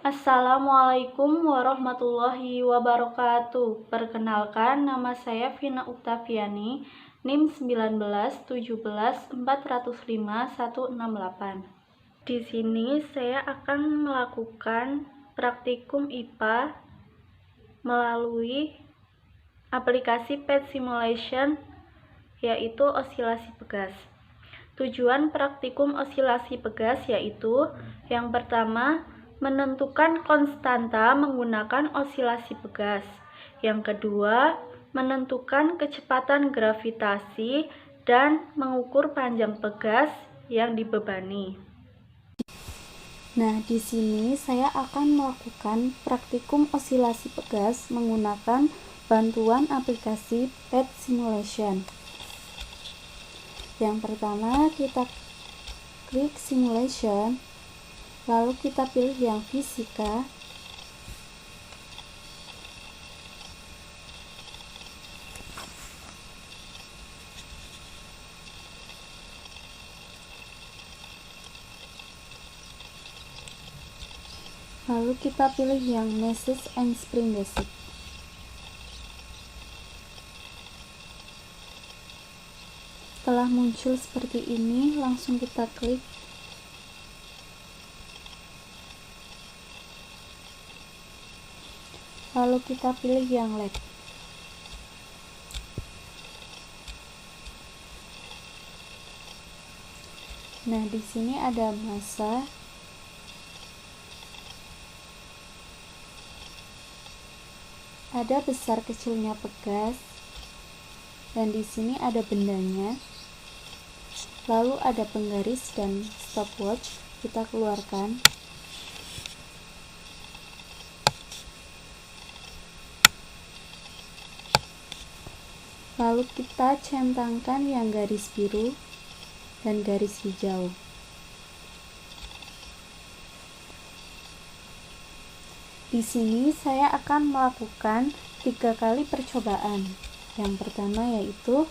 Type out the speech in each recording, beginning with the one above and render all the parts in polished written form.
Assalamualaikum warahmatullahi wabarakatuh. Perkenalkan, nama saya Vina Uktaviani, NIM 1917415168. Di sini saya akan melakukan praktikum IPA melalui aplikasi PET Simulation, yaitu osilasi pegas. Tujuan praktikum osilasi pegas yaitu yang pertama, menentukan konstanta menggunakan osilasi pegas. Yang kedua, menentukan kecepatan gravitasi dan mengukur panjang pegas yang dibebani. Nah, di sini saya akan melakukan praktikum osilasi pegas menggunakan bantuan aplikasi PET Simulation. Yang pertama, kita klik Simulation, lalu kita pilih yang fisika. Lalu kita pilih yang Message and Spring Basic. Setelah muncul seperti ini, langsung kita klik. Lalu kita pilih yang Lab. Nah, di sini ada massa, ada besar kecilnya pegas, dan di sini ada bendanya. Lalu ada penggaris dan stopwatch, kita keluarkan. Lalu kita centangkan yang garis biru dan garis hijau. Di sini saya akan melakukan 3 kali percobaan. Yang pertama yaitu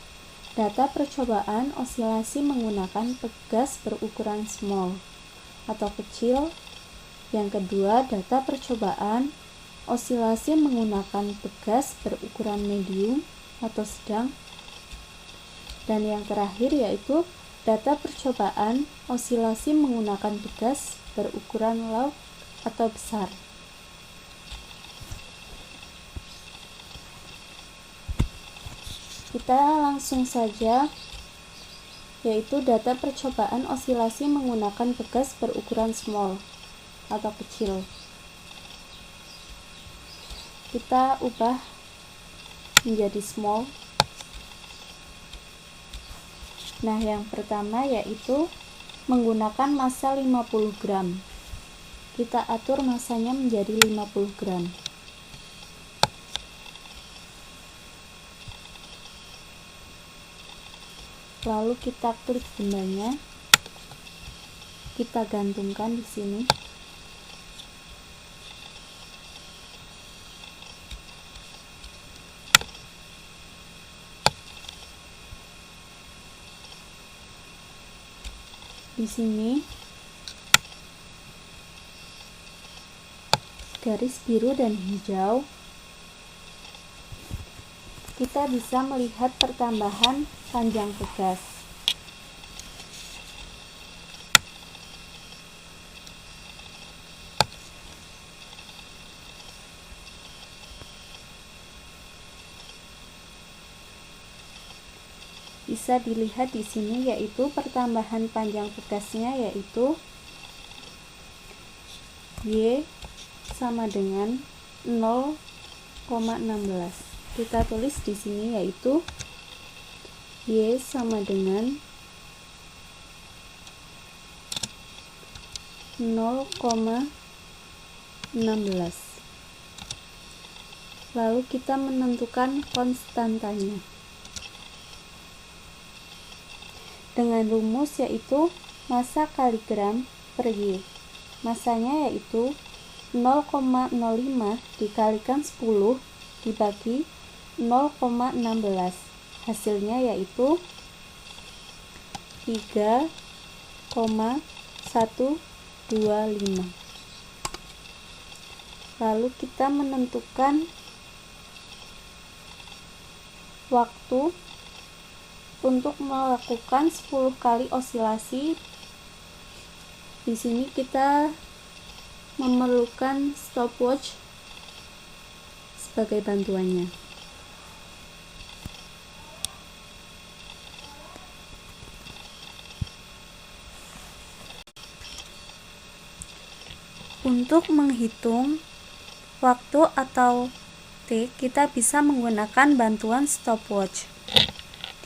data percobaan osilasi menggunakan pegas berukuran small atau kecil. Yang kedua, data percobaan osilasi menggunakan pegas berukuran medium atau sedang. Dan yang terakhir yaitu data percobaan osilasi menggunakan pegas berukuran log atau besar. Kita langsung saja, yaitu data percobaan osilasi menggunakan pegas berukuran small atau kecil. Kita ubah menjadi small. Nah, yang pertama yaitu menggunakan massa 50 gram. Kita atur massanya menjadi 50 gram. Lalu kita klik bendanya, kita gantungkan di sini. Di sini garis biru dan hijau, kita bisa melihat pertambahan panjang pegas. Bisa dilihat di sini yaitu pertambahan panjang pegasnya yaitu Y sama dengan 0,16. Kita tulis di sini yaitu Y sama dengan 0,16. Lalu kita menentukan konstantanya dengan rumus yaitu massa kali gram per Y. Massanya yaitu 0,05 dikalikan 10 dibagi 0,16. Hasilnya yaitu 3,125. Lalu kita menentukan waktu untuk melakukan 10 kali osilasi. Di sini kita memerlukan stopwatch sebagai bantuannya. Untuk menghitung waktu atau T, kita bisa menggunakan bantuan stopwatch.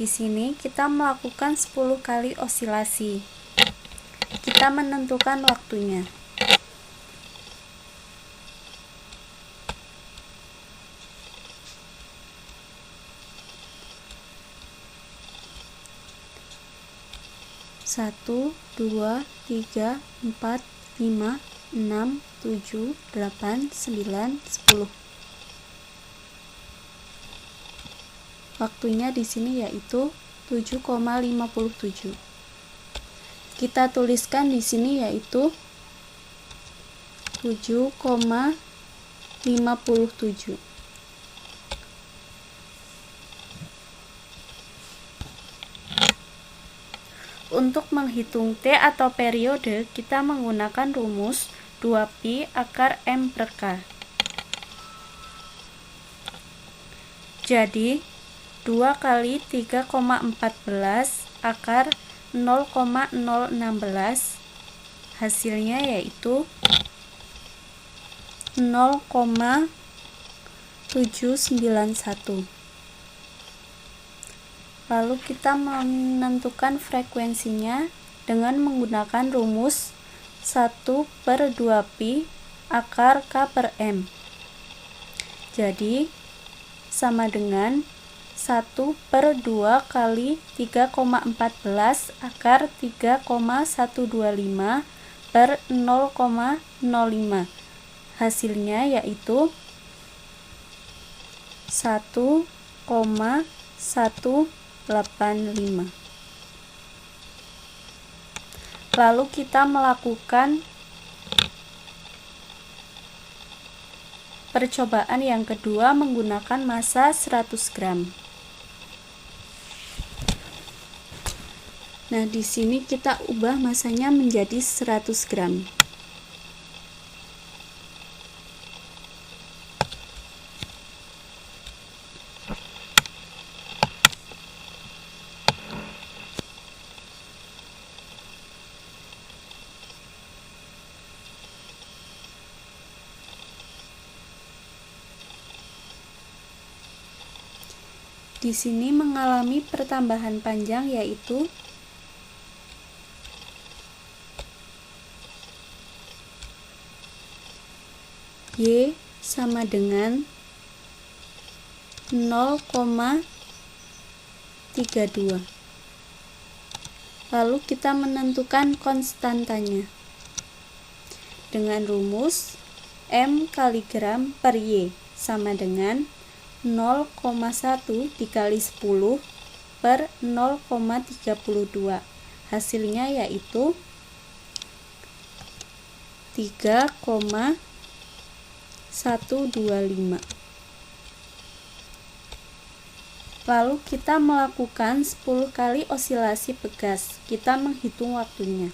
Di sini kita melakukan 10 kali osilasi. Kita menentukan waktunya. Satu, 2, 3, 4, 5, 6, 7, 8, 9, 10. Waktunya di sini yaitu 7,57. Kita tuliskan di sini yaitu 7,57. Untuk menghitung T atau periode, kita menggunakan rumus 2pi akar M per K. Jadi 2 kali 3,14 akar 0,016, hasilnya yaitu 0,791. Lalu kita menentukan frekuensinya dengan menggunakan rumus 1/2pi akar K per M. Jadi sama dengan 1/2 kali 3,14 akar 3,125 per 0,05. Hasilnya yaitu 1,185. Lalu kita melakukan percobaan yang kedua menggunakan massa 100 gram. Nah, di sini kita ubah massanya menjadi 100 gram. Di sini mengalami pertambahan panjang yaitu Y sama dengan 0,32. Lalu kita menentukan konstantanya dengan rumus M kali gram per Y sama dengan 0,1 dikali 10 per 0,32. Hasilnya yaitu 3,125. Lalu kita melakukan 10 kali osilasi pegas. Kita menghitung waktunya.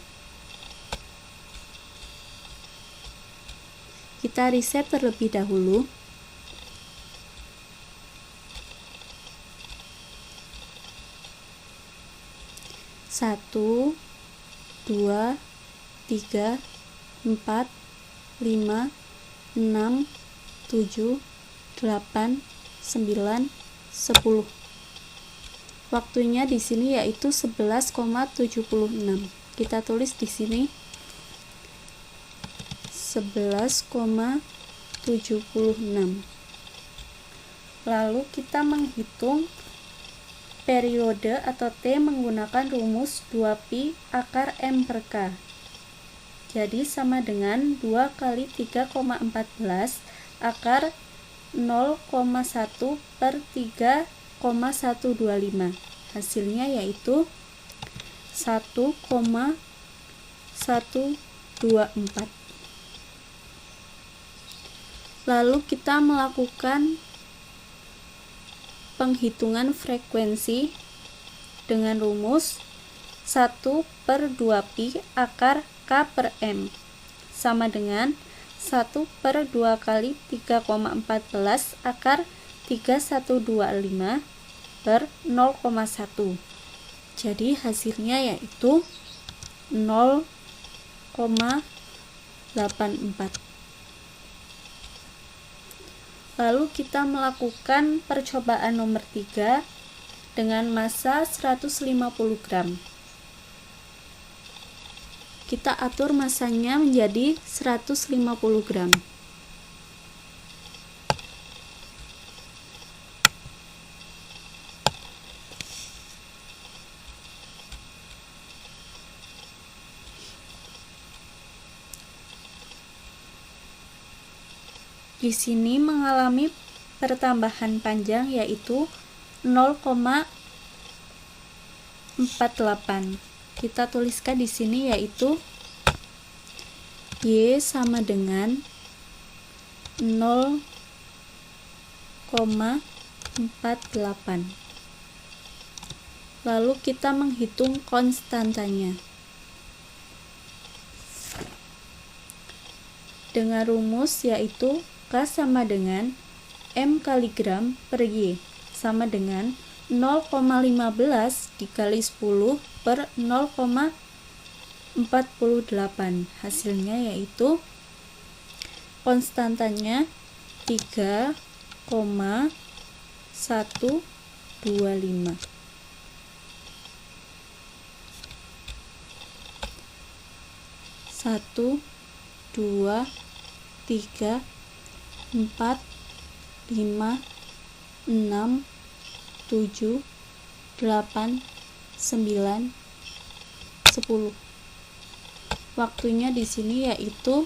Kita reset terlebih dahulu. 1, 2, 3, 4, 5, 6, 7, 8, 9, 10. Waktunya di sini yaitu 11,76. Kita tulis di sini 11,76. Lalu kita menghitung periode atau T menggunakan rumus 2pi akar M per K. Jadi sama dengan 2 kali 3,14 akar 0,1 per 3,125. Hasilnya yaitu 1,124. Lalu kita melakukan penghitungan frekuensi dengan rumus 1/2pi akar K per M sama dengan 1/2 kali 3,14 akar 3125 per 0,1. Jadi hasilnya yaitu 0,84. Lalu kita melakukan percobaan nomor 3 dengan massa 150 gram. Kita atur massanya menjadi 150 gram. Di sini mengalami pertambahan panjang yaitu 0,48. Kita tuliskan di sini yaitu Y sama dengan 0,48. Lalu kita menghitung konstantanya. Dengan rumus yaitu K sama dengan M kali gram per Y sama dengan 0,15 dikali 10 per 0,48. Hasilnya yaitu konstantanya 3,125. Satu, 2, 3, 4, 5, 6, 7, 8, 9, 10. Waktunya di sini yaitu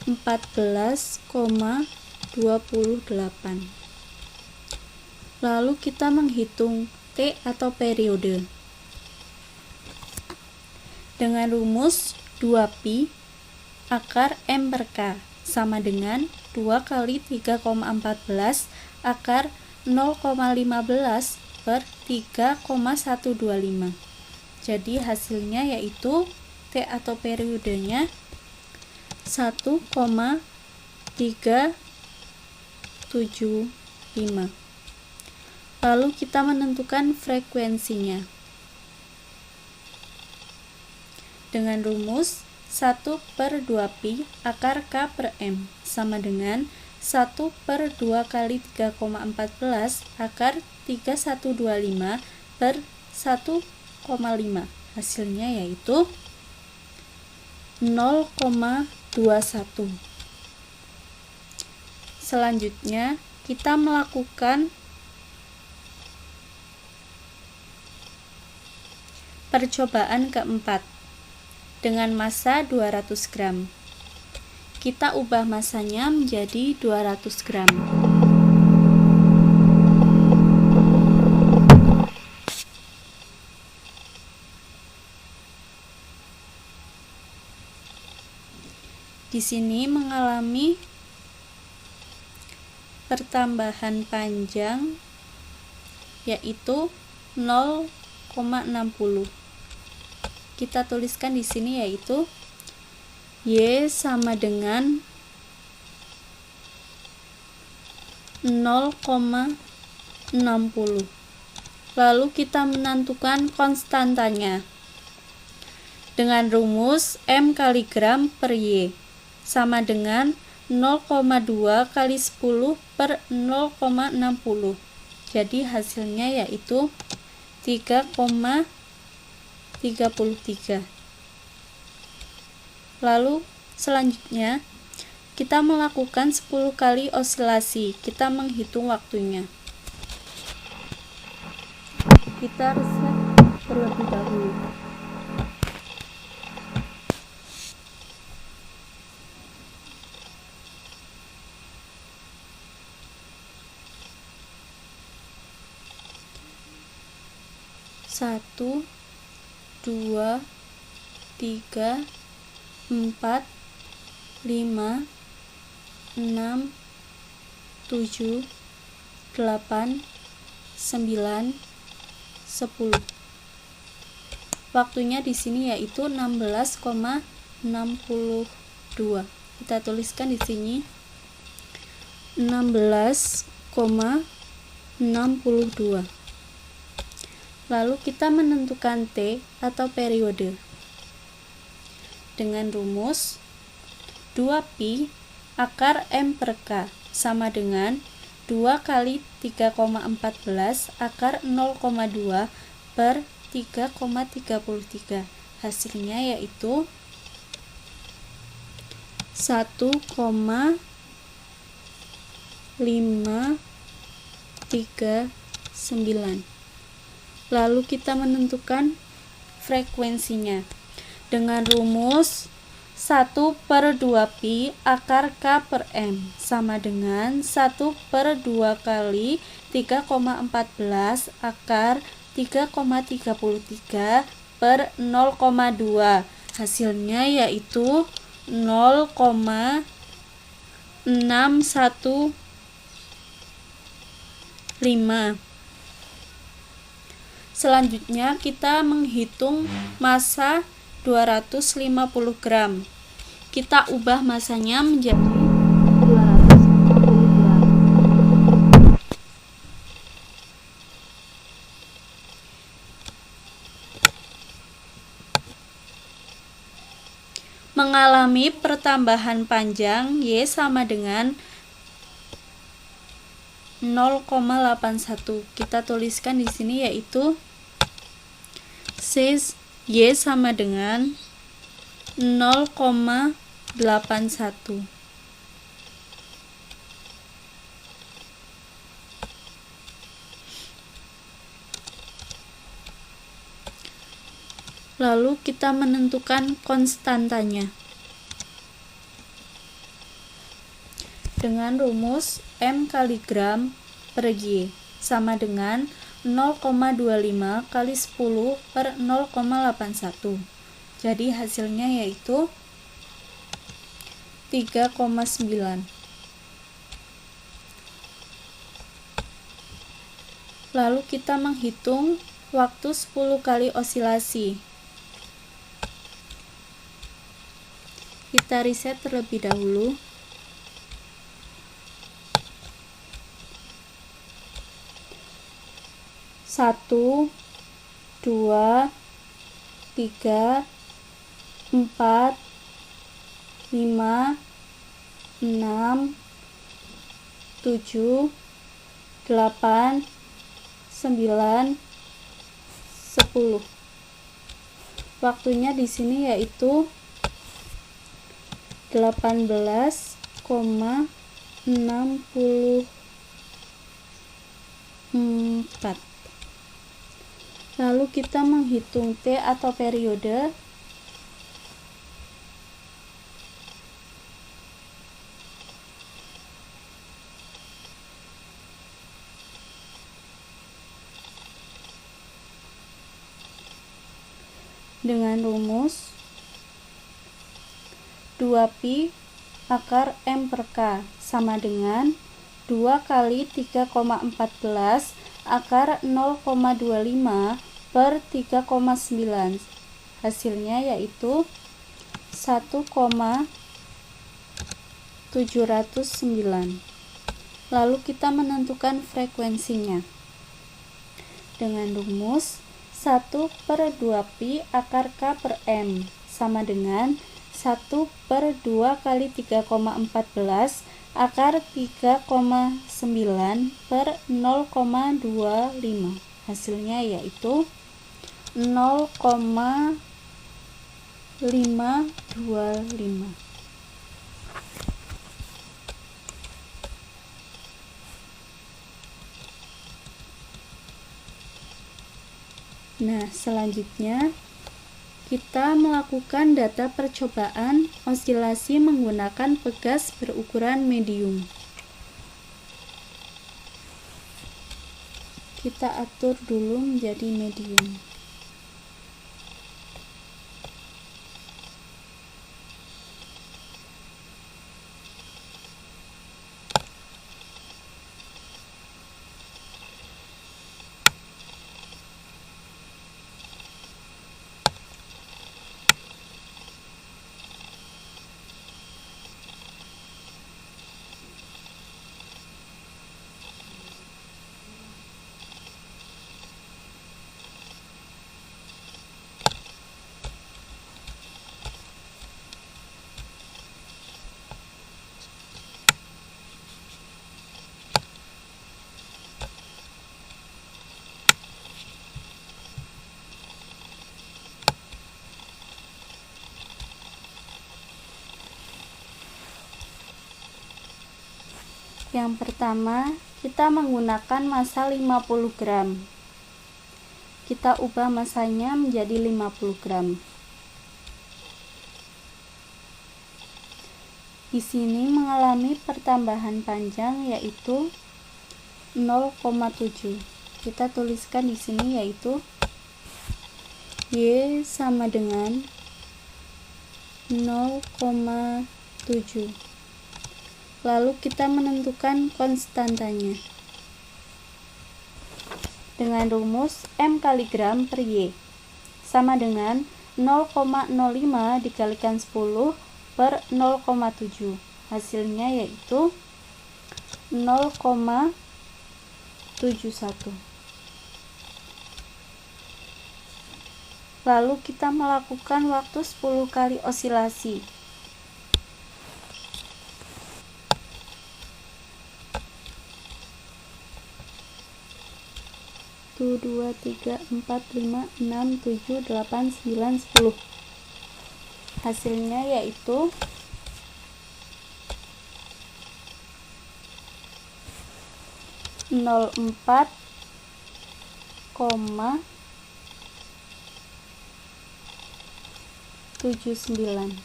14,28. Lalu kita menghitung T atau periode. Dengan rumus 2pi akar M per K sama dengan 2 kali 3,14 akar 0,15 per 3,125. Jadi hasilnya yaitu T atau periodenya 1,375. Lalu kita menentukan frekuensinya. Dengan rumus 1/2pi akar K per M sama dengan 1/2 kali 3,14 akar 3125 per 1,5. Hasilnya yaitu 0,21. Selanjutnya kita melakukan percobaan keempat dengan massa 200 gram. Kita ubah massanya menjadi 200 gram. Di sini mengalami pertambahan panjang yaitu 0,60. Kita tuliskan di sini yaitu Y sama dengan 0,60. Lalu kita menentukan konstantanya. Dengan rumus M kali gram per Y sama dengan 0,2 kali 10 per 0,60. Jadi hasilnya yaitu 3,33. Lalu selanjutnya kita melakukan 10 kali osilasi. Kita menghitung waktunya. Kita reset terlebih dahulu. Satu, 2, 3, 4, 5, 6, 7, 8, 9, 10. Waktunya di sini yaitu 16,62. Kita tuliskan di sini 16,62. Lalu kita menentukan T atau periode dengan rumus 2pi akar M per K sama dengan 2 kali 3,14 akar 0,2 per 3,33. Hasilnya yaitu 1,539. Lalu kita menentukan frekuensinya dengan rumus 1/2pi akar K per M sama dengan 1/2 kali 3,14 akar 3,33 per 0,2. Hasilnya yaitu 0,615. Selanjutnya kita menghitung massa 250 gram. Kita ubah masanya menjadi 250 gram. Mengalami pertambahan panjang Y sama dengan 0,81. Kita tuliskan di sini yaitu Y sama dengan 0,81. Lalu kita menentukan konstantanya dengan rumus M kali gram per G sama dengan 0,25 kali 10 per 0,81. Jadi hasilnya yaitu 3,9. Lalu kita menghitung waktu 10 kali osilasi. Kita riset terlebih dahulu. Satu, 2, 3, 4, 5, 6, 7, 8, 9, 10. Waktunya di sini yaitu 18,64. Lalu kita menghitung T atau periode dengan rumus 2pi akar M per K sama dengan 2 kali 3,14 akar 0,25 per 3,9. Hasilnya yaitu 1,709. Lalu kita menentukan frekuensinya dengan rumus 1/2pi akar K per M sama dengan 1/2 kali 3,14 akar 3,9 per 0,25. Hasilnya yaitu 0,525. Nah, selanjutnya kita melakukan data percobaan osilasi menggunakan pegas berukuran medium. Kita atur dulu menjadi medium. Yang pertama, kita menggunakan massa 50 gram. Kita ubah massanya menjadi 50 gram. Di sini mengalami pertambahan panjang yaitu 0,7. Kita tuliskan di sini yaitu Y sama dengan 0,7. Lalu kita menentukan konstantanya dengan rumus M kali gram per Y sama dengan 0,05 dikalikan 10 per 0,7. Hasilnya yaitu 0,71. Lalu kita melakukan waktu 10 kali osilasi. 1, 2, 3, 4, 5, 6, 7, 8, 9, 10. Hasilnya yaitu 0,79.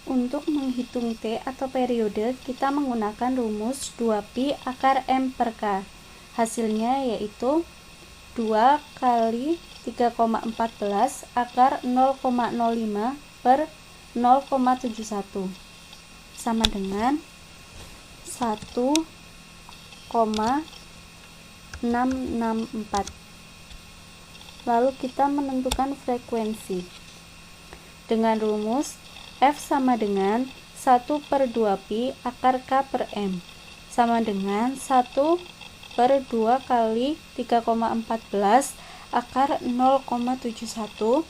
Untuk menghitung T atau periode, kita menggunakan rumus 2pi akar M per K. Hasilnya yaitu 2 kali 3,14 akar 0,05 per 0,71 sama dengan 1,664. Lalu kita menentukan frekuensi dengan rumus F sama dengan 1 per 2pi akar K per M sama dengan 1 per 2 kali 3,14 akar 0,71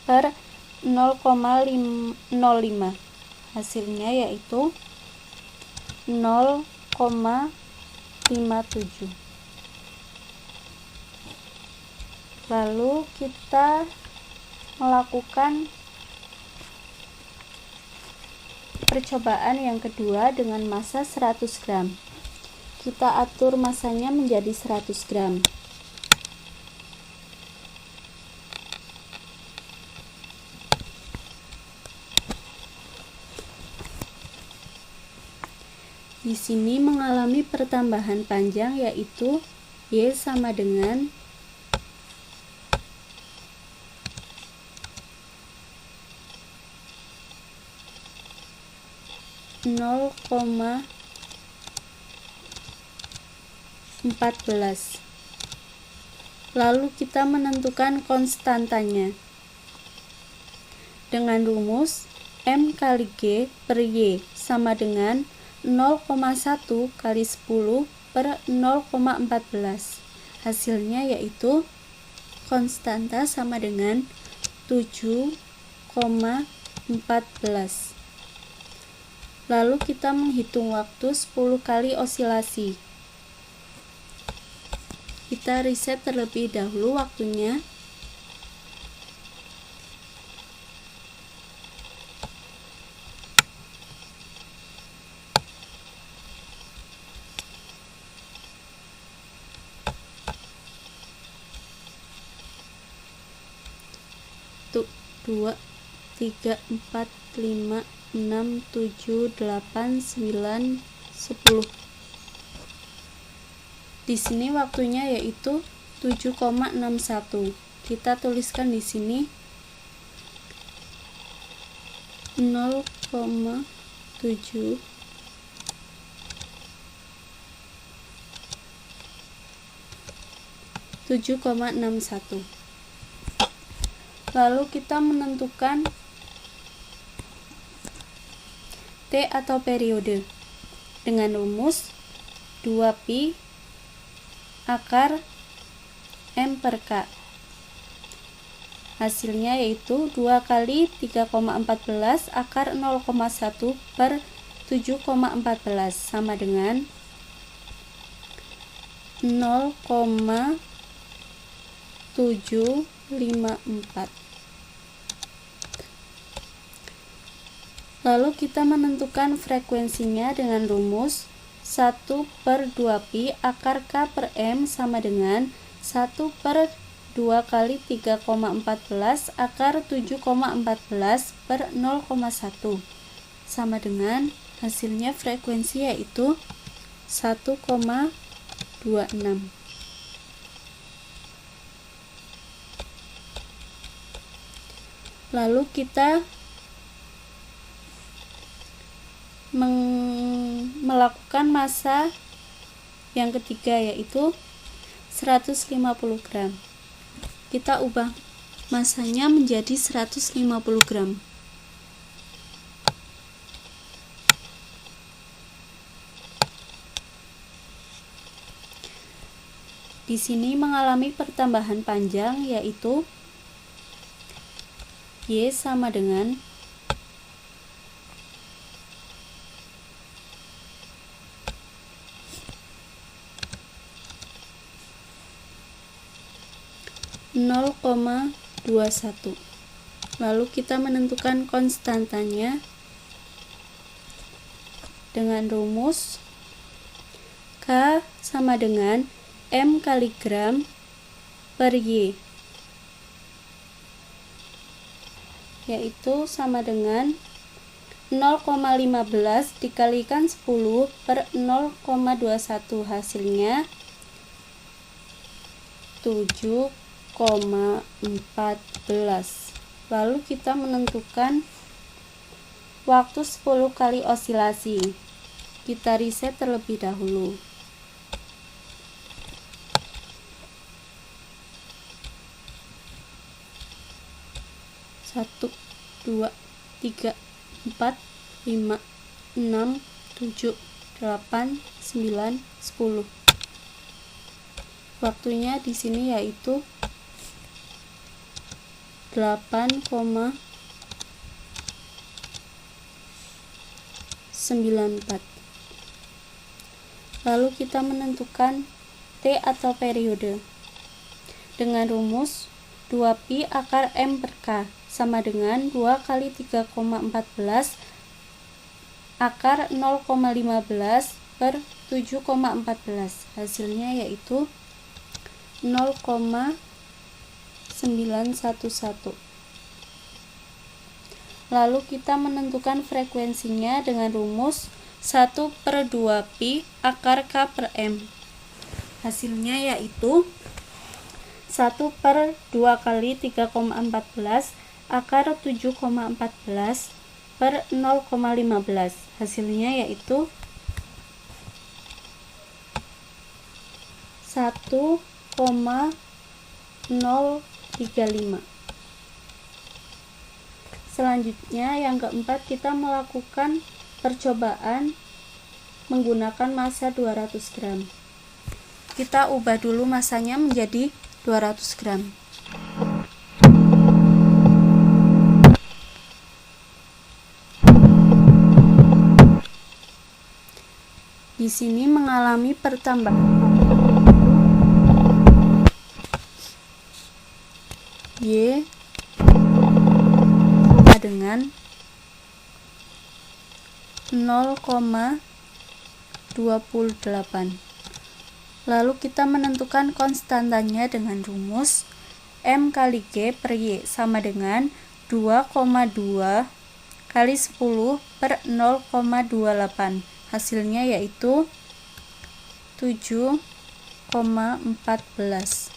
per 0,05. Hasilnya yaitu 0,57. Lalu kita melakukan percobaan yang kedua dengan massa 100 gram. Kita atur massanya menjadi 100 gram. Di sini mengalami pertambahan panjang yaitu Y sama dengan 0,14. Lalu kita menentukan konstantanya dengan rumus M kali G per Y sama dengan 0,1 kali 10 per 0,14. Hasilnya yaitu konstanta sama dengan 7,14. Lalu kita menghitung waktu 10 kali osilasi. Kita reset terlebih dahulu waktunya. Tuh, 2, 3, 4, 5, 6, 7, 8, 9, 10. Di sini waktunya yaitu 7,61. Kita tuliskan di sini 0,7 7,61. Lalu kita menentukan T atau periode dengan rumus 2pi akar M per K. Hasilnya yaitu 2 kali 3,14 akar 0,1 per 7,14 sama dengan 0,754. Lalu kita menentukan frekuensinya dengan rumus 1/2pi akar K per M sama dengan 1/2 kali 3,14 akar 7,14 per 0,1 sama dengan hasilnya frekuensi yaitu 1,26. Lalu kita melakukan massa yang ketiga yaitu 150 gram. Kita ubah massanya menjadi 150 gram. Di sini mengalami pertambahan panjang yaitu Y sama dengan 0,21. Lalu kita menentukan konstantanya dengan rumus K sama dengan M kali gram per Y, yaitu sama dengan 0,15 dikalikan 10 per 0,21, hasilnya 7,14. Lalu kita menentukan waktu 10 kali osilasi. Kita reset terlebih dahulu. 1, 2, 3, 4, 5, 6, 7, 8, 9, 10. Waktunya di sini yaitu 8,94. Lalu kita menentukan T atau periode dengan rumus 2pi akar M per K sama dengan 2 kali 3,14 akar 0,15 per 7,14. Hasilnya yaitu 0,911. Lalu kita menentukan frekuensinya dengan rumus 1/2pi akar K per M. Hasilnya yaitu 1/2 kali 3,14 akar 7,14 per 0,15. Hasilnya yaitu 1,035. Selanjutnya yang keempat, kita melakukan percobaan menggunakan massa 200 gram. Kita ubah dulu massanya menjadi 200 gram. Di sini mengalami pertambahan Y dengan 0,28. Lalu kita menentukan konstantanya dengan rumus M kali G per Y sama dengan 2,2 kali 10 per 0,28. Hasilnya yaitu 7,14.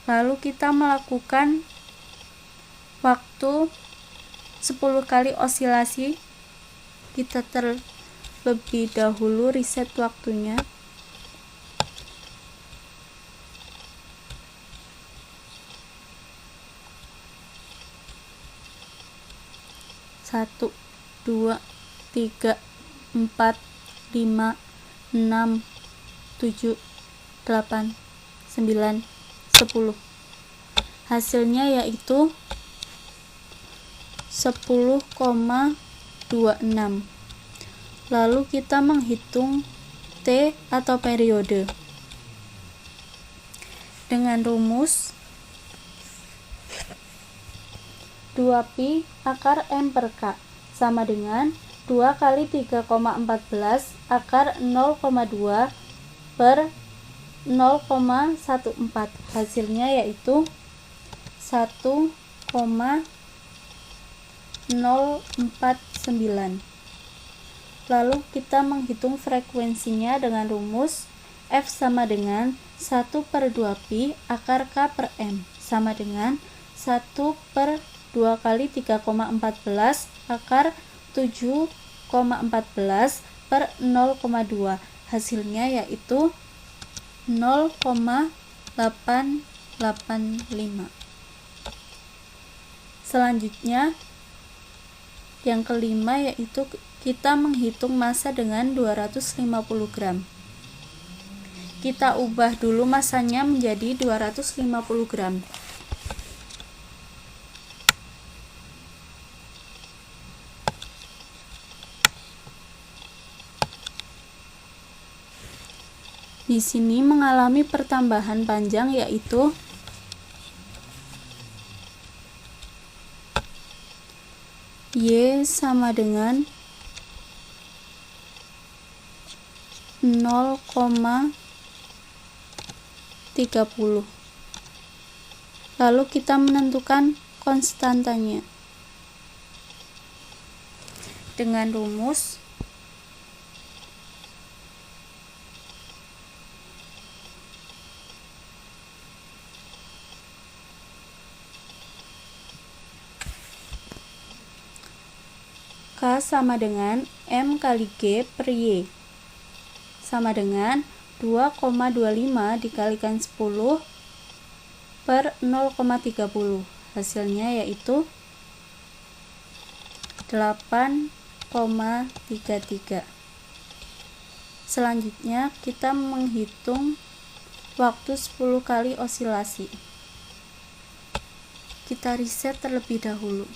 Lalu kita melakukan waktu 10 kali osilasi. Kita terlebih dahulu reset waktunya. Satu, 2, 3, 4, 5, 6, 7, 8, 9, 10. Hasilnya yaitu 10,26. Lalu kita menghitung T atau periode dengan rumus 2pi akar M per K sama dengan 2 kali 3,14 akar 0,2 per 0,14. Hasilnya yaitu 1,049. Lalu kita menghitung frekuensinya dengan rumus F sama dengan 1 per 2pi akar K per M sama dengan 1 per 2 kali 3,14 akar 7,14 per 0,2. Hasilnya yaitu 0,885. Selanjutnya yang kelima yaitu kita menghitung massa dengan 250 gram. Kita ubah dulu massanya menjadi 250 gram. Di sini mengalami pertambahan panjang yaitu Y sama dengan 0,30. Lalu kita menentukan konstantanya dengan rumus K sama dengan M kali G per Y sama dengan 2,25 dikalikan 10 per 0,30. Hasilnya yaitu 8,33. Selanjutnya kita menghitung waktu 10 kali osilasi. Kita riset terlebih dahulu.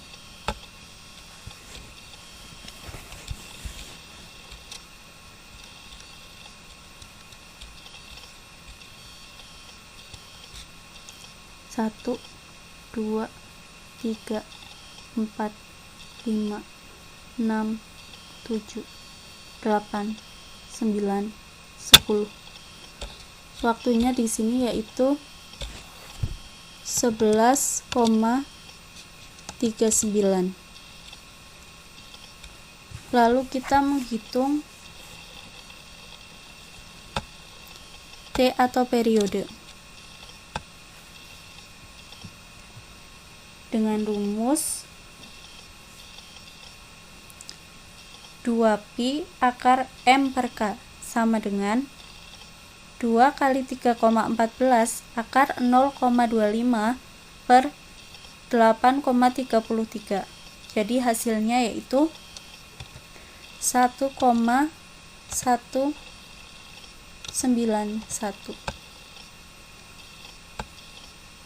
Satu, 2, 3, 4, 5, 6, 7, 8, 9, 10. Waktunya di sini yaitu 11,39. Lalu kita menghitung T atau periode dengan rumus 2pi akar M per K sama dengan 2 kali 3,14 akar 0,25 per 8,33. Jadi hasilnya yaitu 1,191.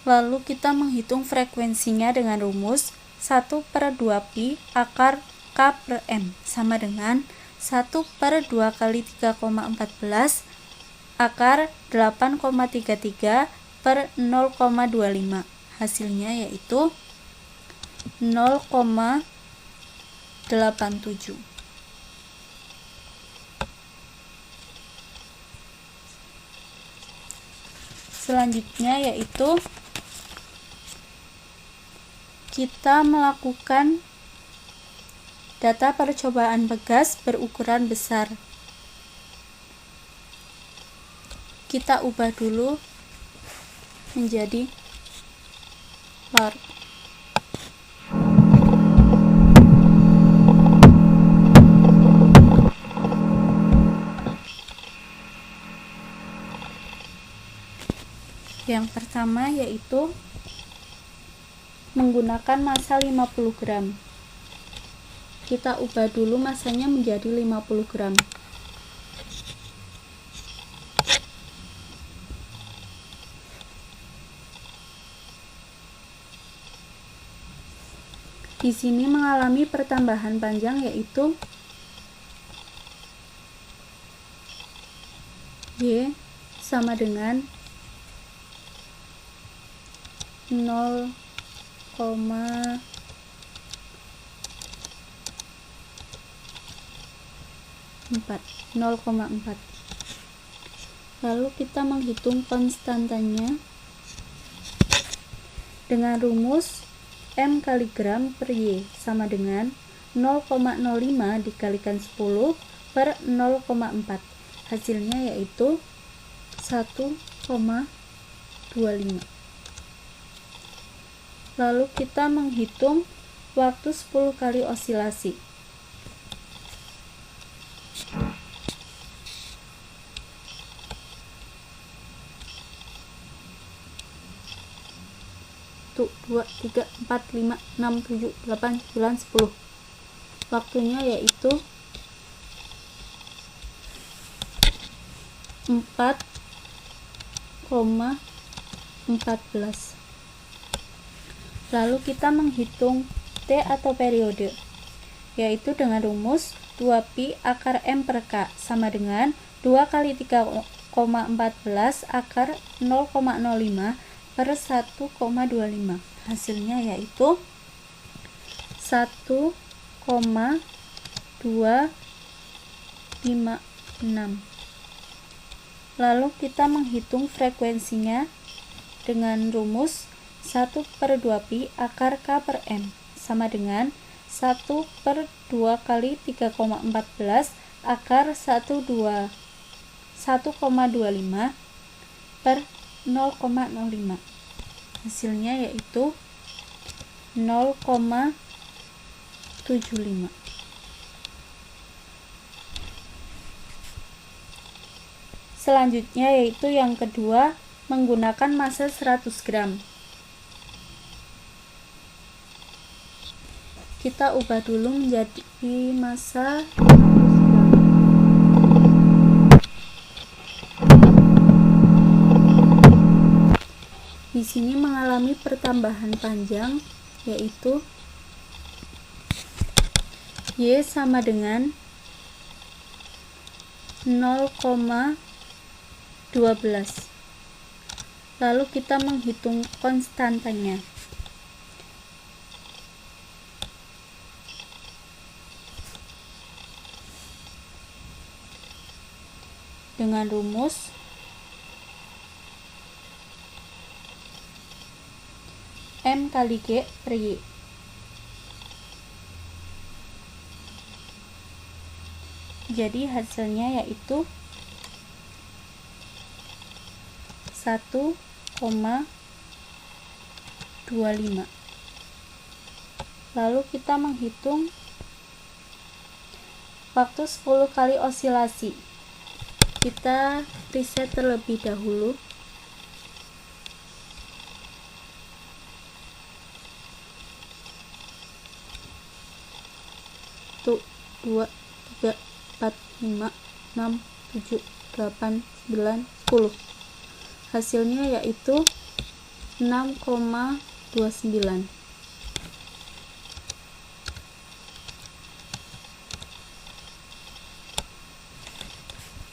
Lalu kita menghitung frekuensinya dengan rumus 1 per 2pi akar K per M sama dengan 1 per 2 kali 3,14 akar 8,33 per 0,25. Hasilnya yaitu 0,87. Selanjutnya yaitu kita melakukan data percobaan pegas berukuran besar. Kita ubah dulu menjadi large. Yang pertama yaitu menggunakan massa 50 gram. Kita ubah dulu massanya menjadi 50 gram. Di sini mengalami pertambahan panjang yaitu Y sama dengan 0,30 0,4. Lalu kita menghitung konstantanya dengan rumus M kali gram per Y sama dengan 0,05 dikalikan 10 per 0,4. Hasilnya yaitu 1,25. Lalu kita menghitung waktu 10 kali osilasi. Tuh, 2, 3, 4, 5, 6, 7, 8, 9, 10. Waktunya yaitu 4,14. Lalu kita menghitung T atau periode, yaitu dengan rumus 2pi akar M per K sama dengan 2 kali 3,14 akar 0,05 per 1,25. Hasilnya yaitu 1,256. Lalu kita menghitung frekuensinya dengan rumus 1 per 2pi akar K per M sama dengan 1 per 2 kali 3,14 akar 1,25 per 0,05. Hasilnya yaitu 0,75. Selanjutnya yaitu yang kedua, menggunakan massa 100 gram. Kita ubah dulu menjadi massa 100 gram. Di sini mengalami pertambahan panjang, yaitu Y sama dengan 0,12. Lalu kita menghitung konstantanya. Dengan rumus M kali G per Y. Jadi hasilnya yaitu 1,25. Lalu kita menghitung waktu 10 kali osilasi. Kita reset terlebih dahulu. Tuh, 2, 3, 4, 5, 6, 7, 8, 9, 10. Hasilnya yaitu 6,29.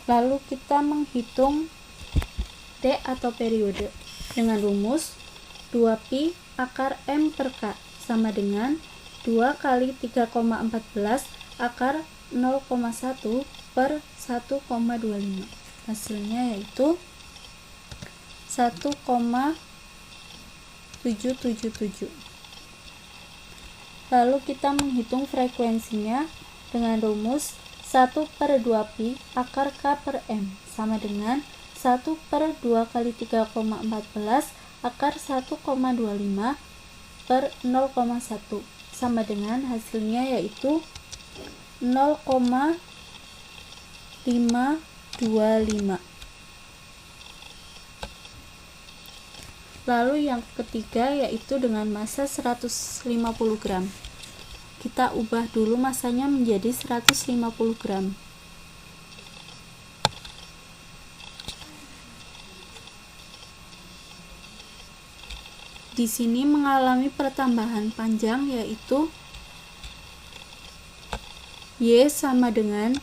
Lalu kita menghitung T atau periode dengan rumus 2pi akar M per K sama dengan 2 kali 3,14 akar 0,1 per 1,25. Hasilnya yaitu 1,777. Lalu kita menghitung frekuensinya dengan rumus 1 per 2pi akar K per M sama dengan 1 per 2 kali 3,14 akar 1,25 per 0,1 sama dengan hasilnya yaitu 0,525. Lalu yang ketiga yaitu dengan massa 150 gram. Kita ubah dulu massanya menjadi 150 gram. Di sini mengalami pertambahan panjang yaitu Y sama dengan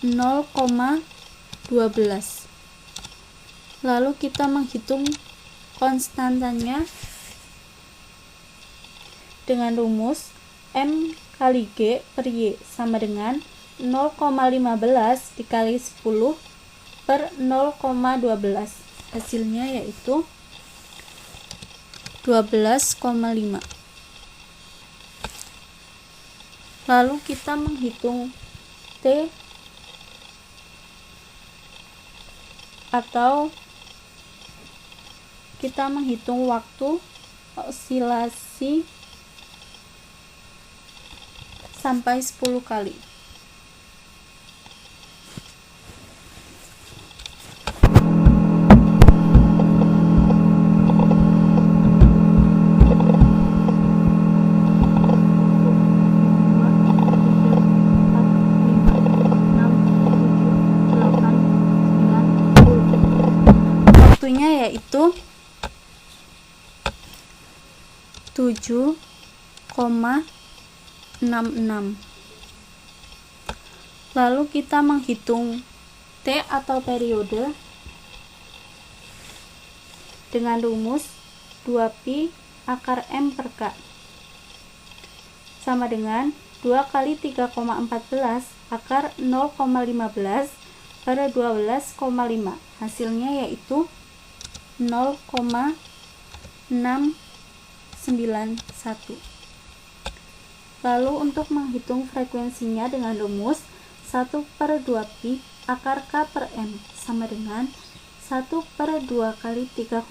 0,12. Lalu kita menghitung konstantanya dengan rumus M kali G per Y sama dengan 0,15 dikali 10 per 0,12. Hasilnya yaitu 12,5. Lalu kita menghitung T atau kita menghitung waktu osilasi sampai 10 kali. Waktunya yaitu 7,66. Lalu kita menghitung T atau periode dengan rumus 2pi akar M per K sama dengan 2 kali 3,14 akar 0,15 per 12,5. Hasilnya yaitu 0,691. Lalu untuk menghitung frekuensinya dengan rumus 1 per 2pi akar K per M sama dengan 1 per 2 kali 3,14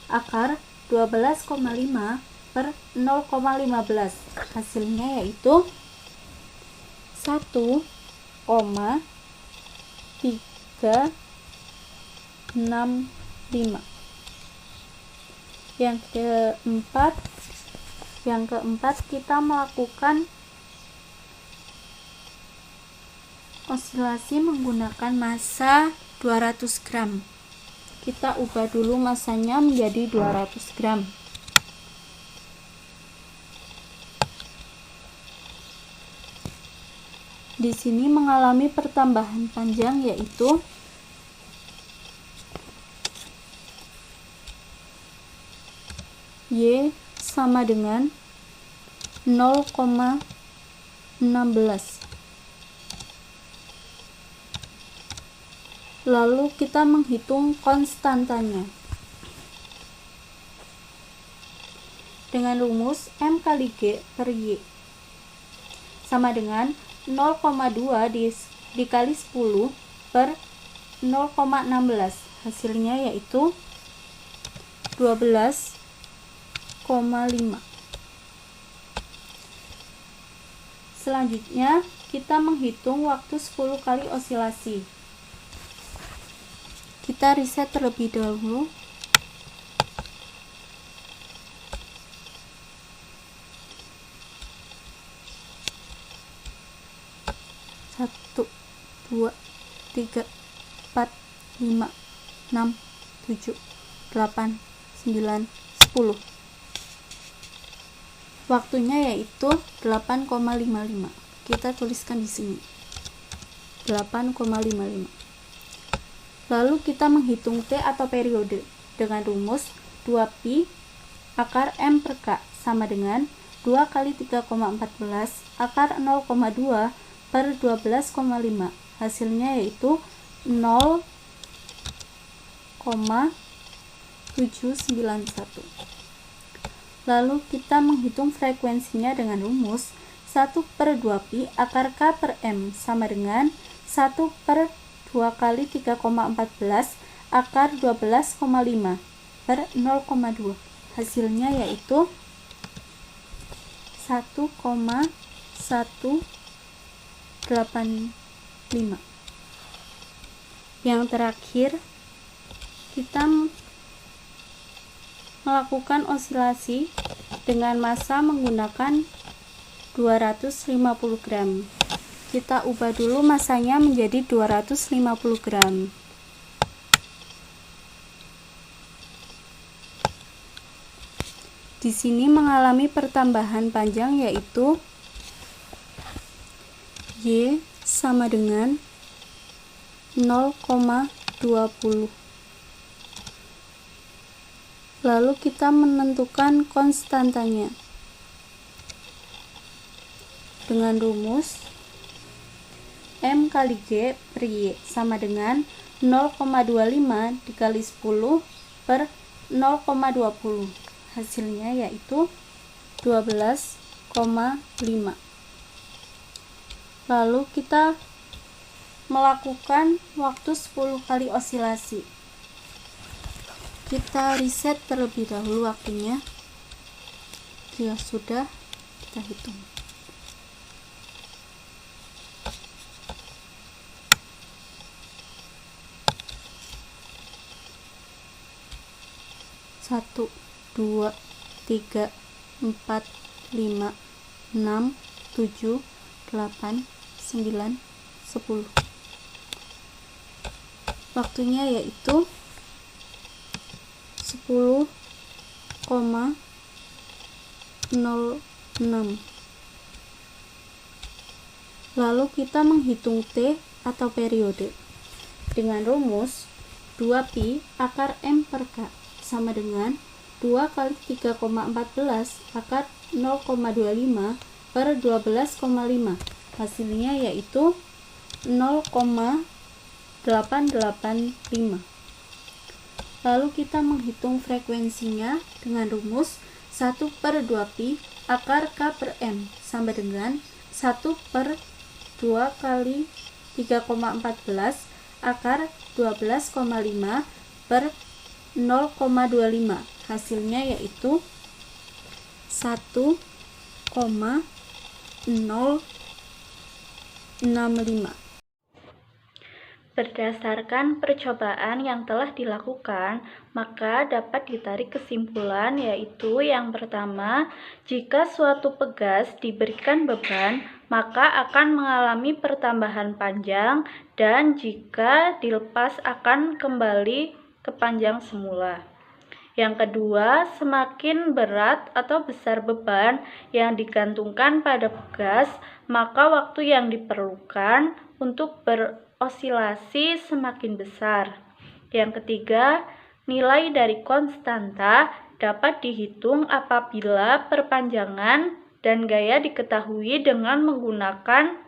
akar 12,5 per 0,15. Hasilnya yaitu 1,365. Yang keempat kita melakukan osilasi menggunakan massa 200 gram. Kita ubah dulu massanya menjadi 200 gram. Di sini mengalami pertambahan panjang yaitu Y sama dengan 0,16. Lalu kita menghitung konstantanya dengan rumus M kali G per Y sama dengan 0,2 dikali 10 per 0,16. Hasilnya yaitu 12,5. Selanjutnya kita menghitung waktu 10 kali osilasi. Kita riset terlebih dahulu. Satu, 2, 3, 4, 5, 6, 7, 8, 9, 10. Waktunya yaitu 8,55. Kita tuliskan di sini. 8,55. Lalu kita menghitung T atau periode dengan rumus 2pi akar M per K sama dengan 2 kali 3,14 akar 0,2 per 12,5. Hasilnya yaitu 0,791. Lalu kita menghitung frekuensinya dengan rumus 1 per 2pi akar K per M sama dengan 1 per 2 kali 3,14 akar 12,5 per 0,2. Hasilnya yaitu 1,185. Yang terakhir, kita melakukan osilasi dengan massa menggunakan 250 gram. Kita ubah dulu massanya menjadi 250 gram. Di sini mengalami pertambahan panjang yaitu Y sama dengan 0,20. Lalu kita menentukan konstantanya. dengan rumus M kali G per Y sama dengan 0,25 dikali 10 per 0,20. Hasilnya yaitu 12,5. Lalu kita melakukan waktu 10 kali osilasi. Kita reset terlebih dahulu waktunya. Jika sudah, kita hitung. Satu, 2, 3, 4, 5, 6, 7, 8, 9, 10. Waktunya yaitu 10,06. Lalu kita menghitung T atau periode dengan rumus 2pi akar M per K sama dengan 2 kali 3,14 akar 0,25 per 12,5. Hasilnya yaitu 0,885. Lalu kita menghitung frekuensinya dengan rumus 1 per 2pi akar K per M sama dengan 1 per 2 kali 3,14 akar 12,5 per 0,25. Hasilnya yaitu 1,065. Berdasarkan percobaan yang telah dilakukan, maka dapat ditarik kesimpulan yaitu yang pertama, jika suatu pegas diberikan beban, maka akan mengalami pertambahan panjang dan jika dilepas akan kembali ke panjang semula. Yang kedua, semakin berat atau besar beban yang digantungkan pada pegas, maka waktu yang diperlukan untuk berosilasi semakin besar. Yang ketiga, nilai dari konstanta dapat dihitung apabila perpanjangan dan gaya diketahui dengan menggunakan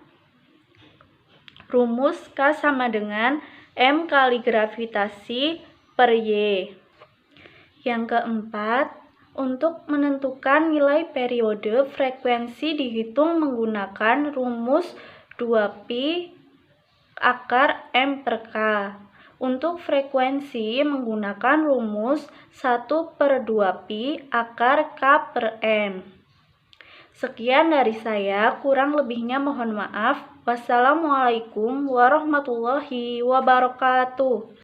rumus K sama dengan M kali gravitasi per Y. Yang keempat, untuk menentukan nilai periode frekuensi dihitung menggunakan rumus 2pi akar M per K. Untuk frekuensi menggunakan rumus 1 per 2pi akar K per M. Sekian dari saya, kurang lebihnya mohon maaf. Wassalamualaikum warahmatullahi wabarakatuh.